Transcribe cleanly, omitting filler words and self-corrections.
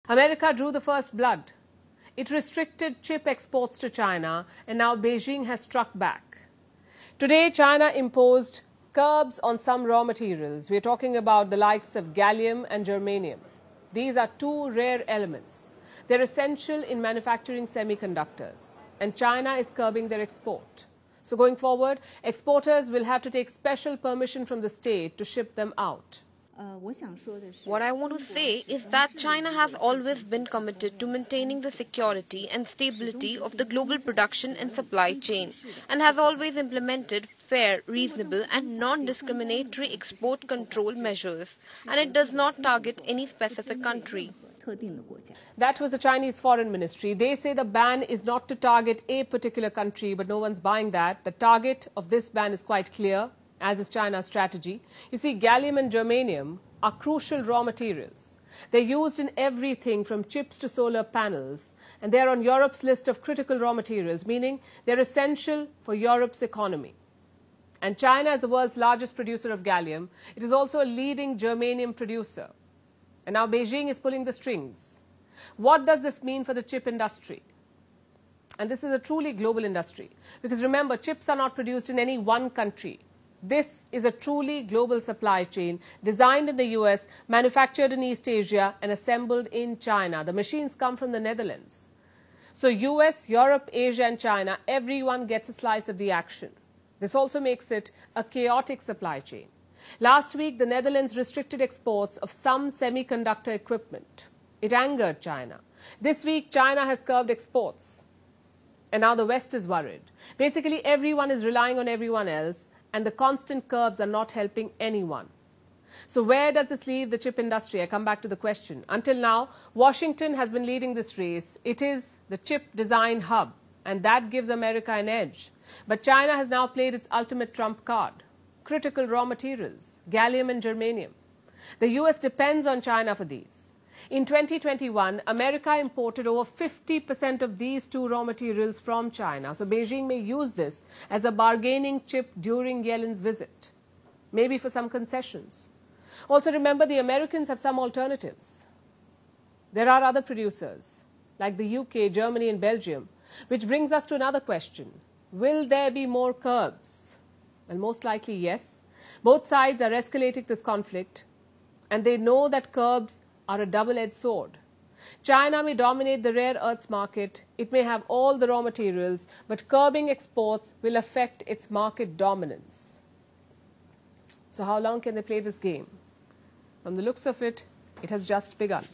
America drew the first blood. It restricted chip exports to China, and now Beijing has struck back. Today, China imposed curbs on some raw materials. We're talking about the likes of gallium and germanium. These are two rare elements. They're essential in manufacturing semiconductors, and China is curbing their export. So going forward, exporters will have to take special permission from the state to ship them out. What I want to say is that China has always been committed to maintaining the security and stability of the global production and supply chain, and has always implemented fair, reasonable and non-discriminatory export control measures, and it does not target any specific country. That was the Chinese Foreign Ministry. They say the ban is not to target a particular country, but no one's buying that. The target of this ban is quite clear, as is China's strategy. You see, gallium and germanium are crucial raw materials. They're used in everything from chips to solar panels, and they're on Europe's list of critical raw materials, meaning they're essential for Europe's economy. And China is the world's largest producer of gallium. It is also a leading germanium producer. And now Beijing is pulling the strings. What does this mean for the chip industry? And this is a truly global industry, because remember, chips are not produced in any one country. This is a truly global supply chain designed in the US, manufactured in East Asia and assembled in China. The machines come from the Netherlands. So US, Europe, Asia and China, everyone gets a slice of the action. This also makes it a chaotic supply chain. Last week, the Netherlands restricted exports of some semiconductor equipment. It angered China. This week, China has curbed exports. And now the West is worried. Basically, everyone is relying on everyone else, and the constant curbs are not helping anyone. So where does this leave the chip industry? I come back to the question. Until now, Washington has been leading this race. It is the chip design hub, and that gives America an edge. But China has now played its ultimate trump card: critical raw materials, gallium and germanium. The US depends on China for these. In 2021, America imported over 50% of these two raw materials from China. So Beijing may use this as a bargaining chip during Yellen's visit, maybe for some concessions. Also remember, the Americans have some alternatives. There are other producers like the UK, Germany and Belgium, which brings us to another question. Will there be more curbs? Well, most likely, yes. Both sides are escalating this conflict, and they know that curbs are a double-edged sword. China may dominate the rare earths market. It may have all the raw materials, but curbing exports will affect its market dominance. So how long can they play this game? From the looks of it, it has just begun.